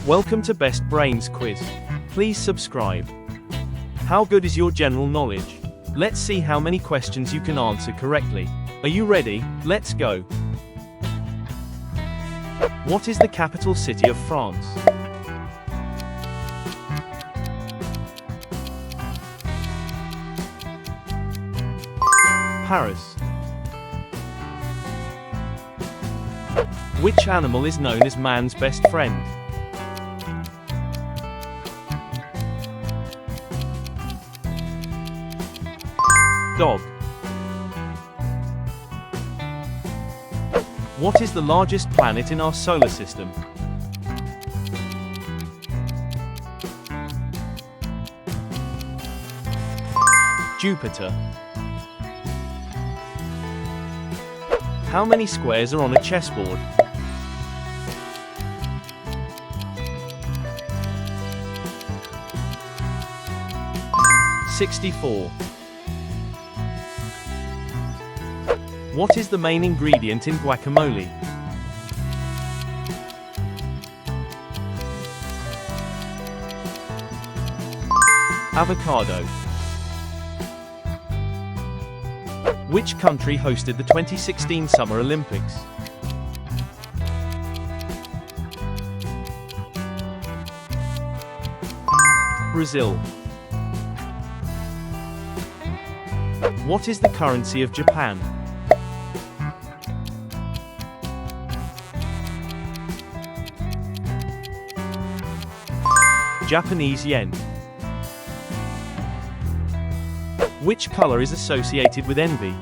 Welcome to Best Brains Quiz. Please subscribe. How good is your general knowledge? Let's see how many questions you can answer correctly. Are you ready? Let's go. What is the capital city of France? Paris. Which animal is known as man's best friend? Dog. What is the largest planet in our solar system? Jupiter. How many squares are on a chessboard? 64. What is the main ingredient in guacamole? Avocado. Which country hosted the 2016 Summer Olympics? Brazil. What is the currency of Japan? Japanese yen. Which color is associated with envy?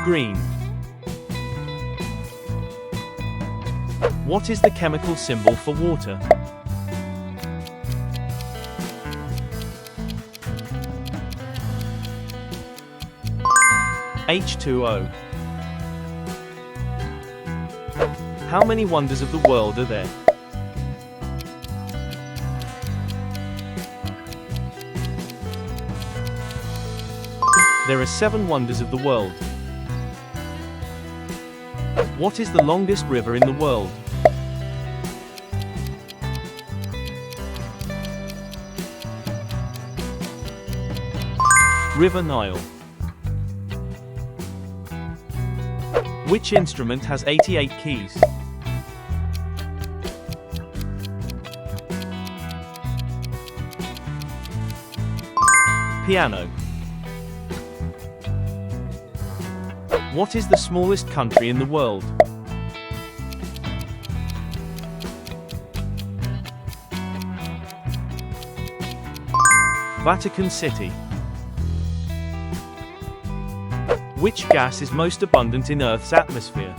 Green. What is the chemical symbol for water? H2O. How many wonders of the world are there? There are 7 wonders of the world. What is the longest river in the world? River Nile. Which instrument has 88 keys? Piano. What is the smallest country in the world? Vatican City. Which gas is most abundant in Earth's atmosphere?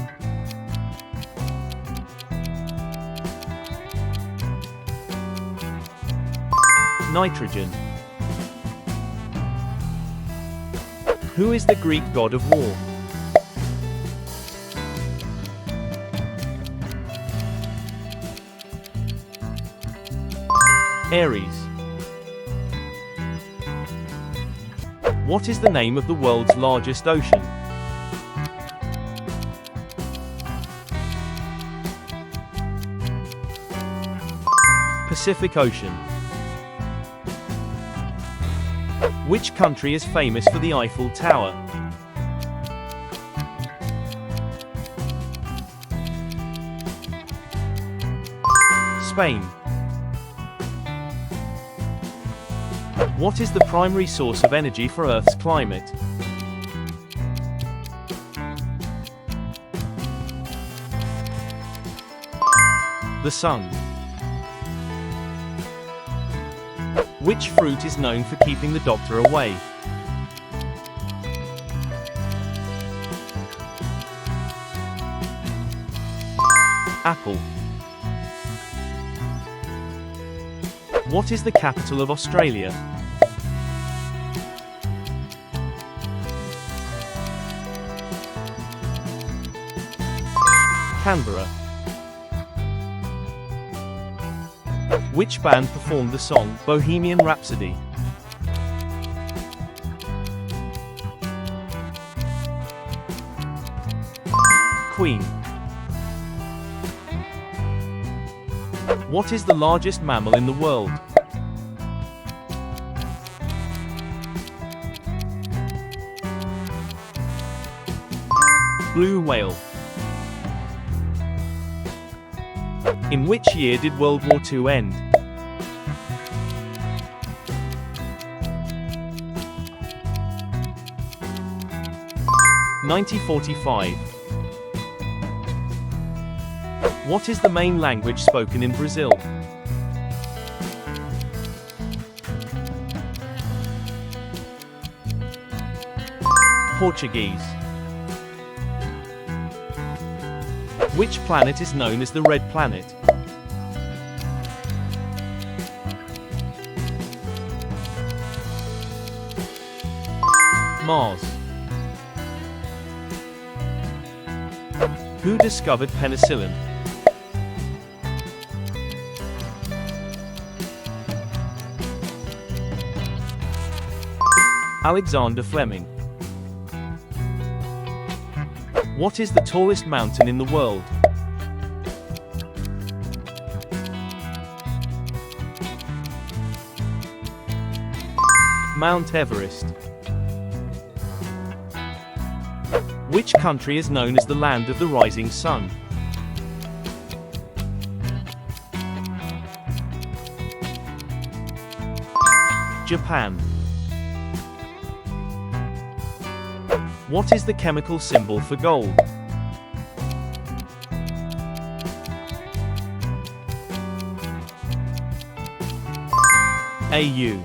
Nitrogen. Who is the Greek god of war? Ares. What is the name of the world's largest ocean? Pacific Ocean. Which country is famous for the Eiffel Tower? Spain. What is the primary source of energy for Earth's climate? The sun. Which fruit is known for keeping the doctor away? Apple. What is the capital of Australia? Canberra. Which band performed the song Bohemian Rhapsody? Queen. What is the largest mammal in the world? Blue whale. In which year did World War II end? (1945). What is the main language spoken in Brazil? Portuguese. Which planet is known as the Red Planet? Mars. Who discovered penicillin? Alexander Fleming. What is the tallest mountain in the world? Mount Everest. Which country is known as the land of the rising sun? Japan. What is the chemical symbol for gold? AU.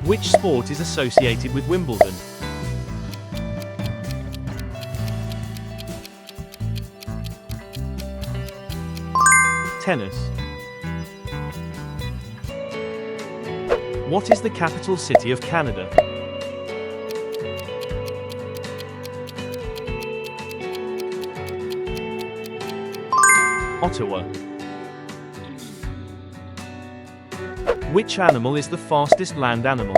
Which sport is associated with Wimbledon? Tennis. What is the capital city of Canada? Ottawa. Which animal is the fastest land animal?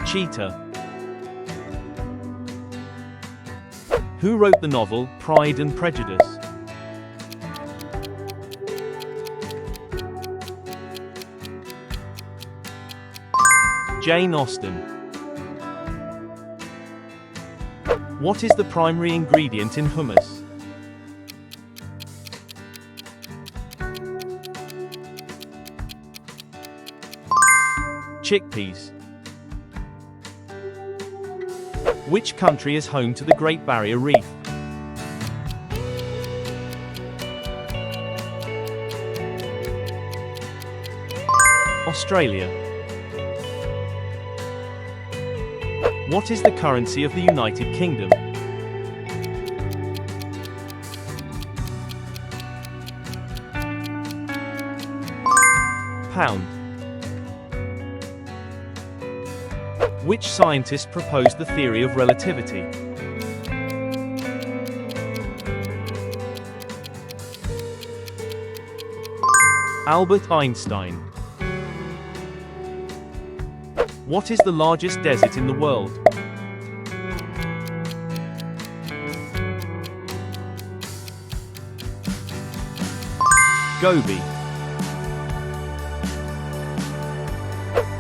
Cheetah. Who wrote the novel Pride and Prejudice? Jane Austen. What is the primary ingredient in hummus? Chickpeas. Which country is home to the Great Barrier Reef? Australia. What is the currency of the United Kingdom? Pound. Which scientist proposed the theory of relativity? Albert Einstein. What is the largest desert in the world? Gobi.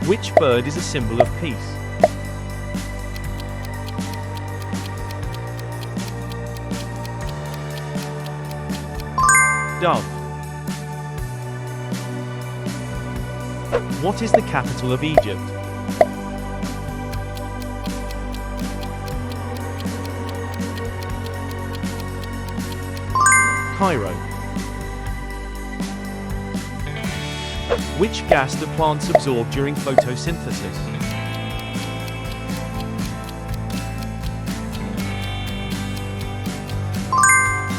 Which bird is a symbol of peace? Dove. What is the capital of Egypt? Cairo. Which gas do plants absorb during photosynthesis?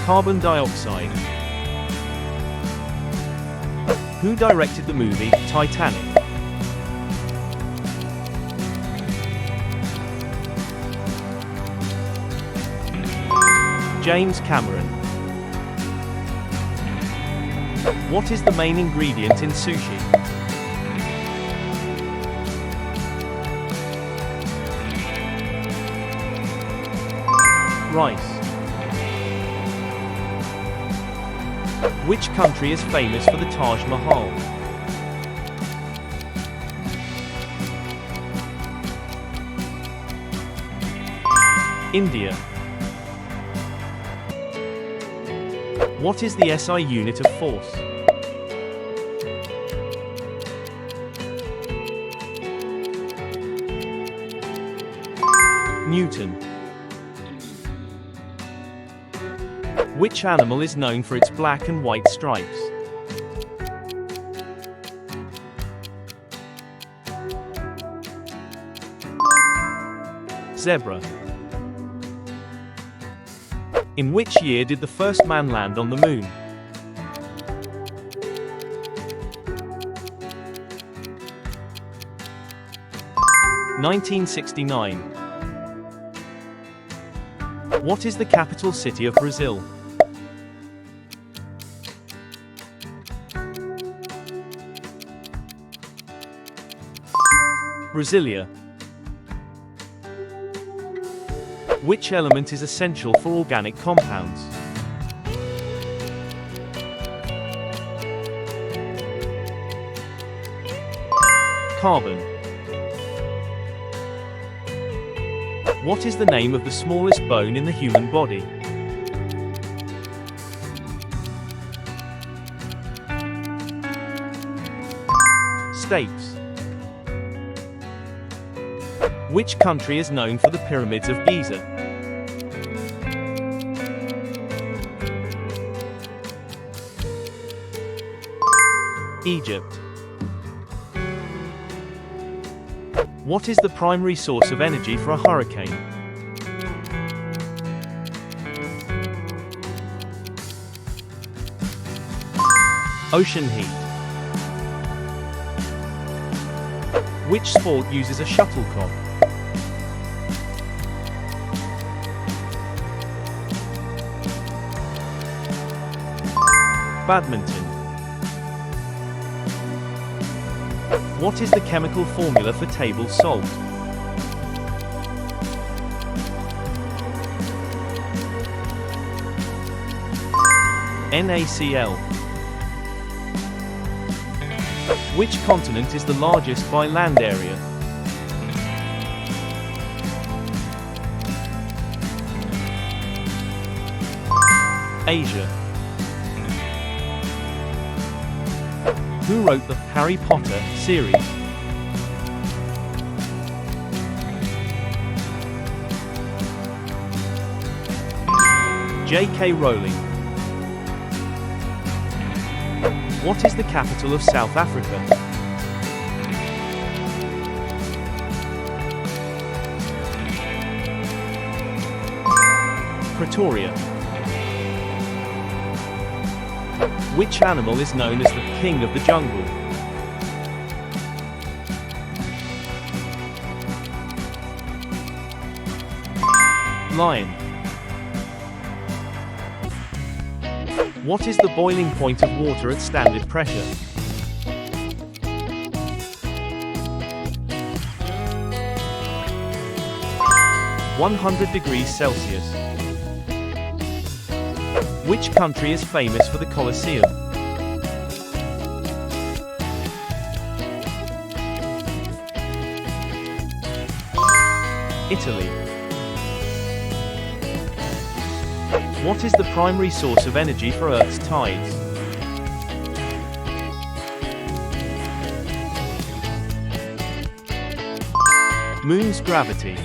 Carbon dioxide. Who directed the movie Titanic? James Cameron. What is the main ingredient in sushi? Rice. Which country is famous for the Taj Mahal? India. What is the SI unit of force? Newton. Which animal is known for its black and white stripes? Zebra. In which year did the first man land on the moon? (1969). What is the capital city of Brazil? Brasilia. Which element is essential for organic compounds? Carbon. What is the name of the smallest bone in the human body? Stapes. Which country is known for the pyramids of Giza? Egypt. What is the primary source of energy for a hurricane? Ocean heat. Which sport uses a shuttlecock? Badminton. What is the chemical formula for table salt? NaCl. Which continent is the largest by land area? Asia. Who wrote the Harry Potter series? J.K. Rowling. What is the capital of South Africa? Pretoria. Which animal is known as the king of the jungle? Lion. What is the boiling point of water at standard pressure? (100°C). Which country is famous for the Colosseum? Italy. What is the primary source of energy for Earth's tides? Moon's gravity.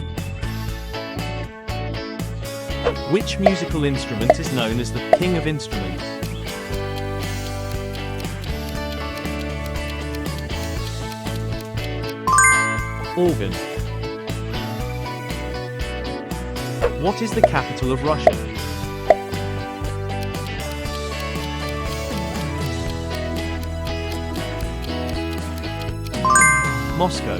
Which musical instrument is known as the king of instruments? Organ. What is the capital of Russia? Moscow.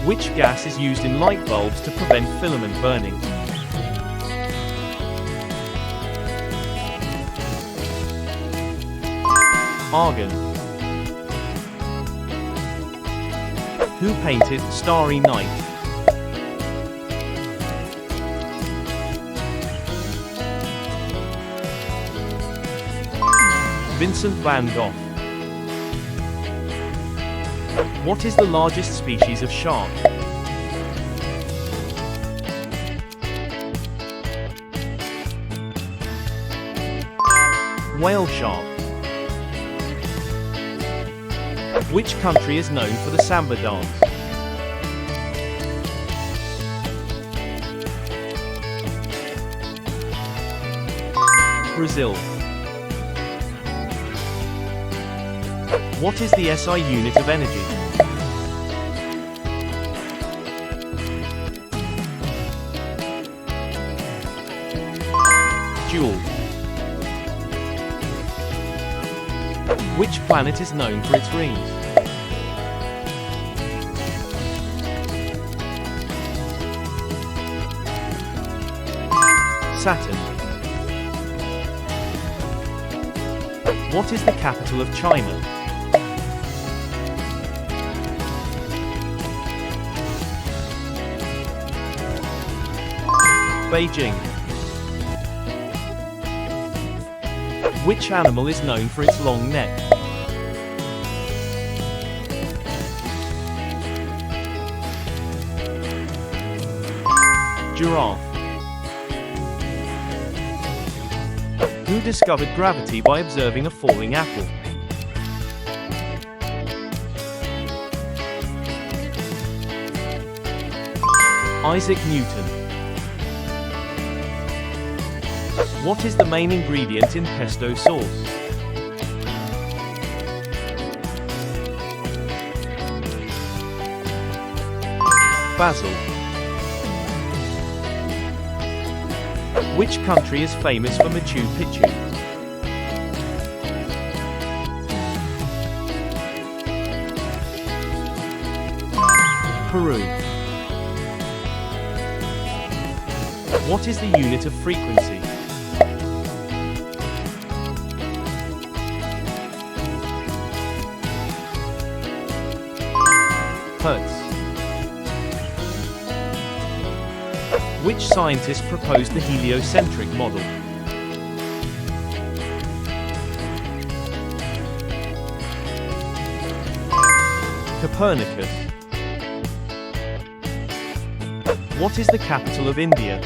Which gas is used in light bulbs to prevent filament burning? Argon. Who painted Starry Night? Vincent van Gogh. What is the largest species of shark? Whale shark. Which country is known for the samba dance? Brazil. What is the SI unit of energy? Joule. Which planet is known for its rings? Saturn. What is the capital of China? Beijing. Which animal is known for its long neck? Giraffe. Who discovered gravity by observing a falling apple? Isaac Newton. What is the main ingredient in pesto sauce? Basil. Which country is famous for Machu Picchu? Peru. What is the unit of frequency? Hertz. Which scientist proposed the heliocentric model? Copernicus. What is the capital of India?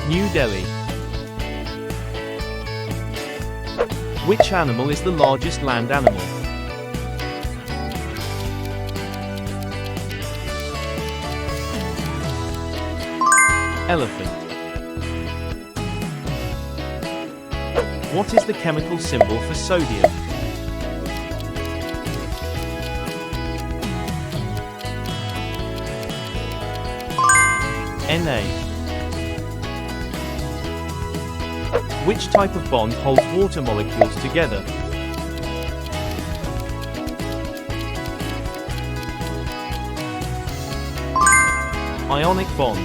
New Delhi. Which animal is the largest land animal? Elephant. What is the chemical symbol for sodium? Na. Which type of bond holds water molecules together? Ionic bond.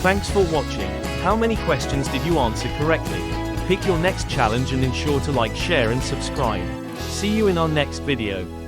Thanks for watching. How many questions did you answer correctly? Pick your next challenge and ensure to like, share and subscribe. See you in our next video.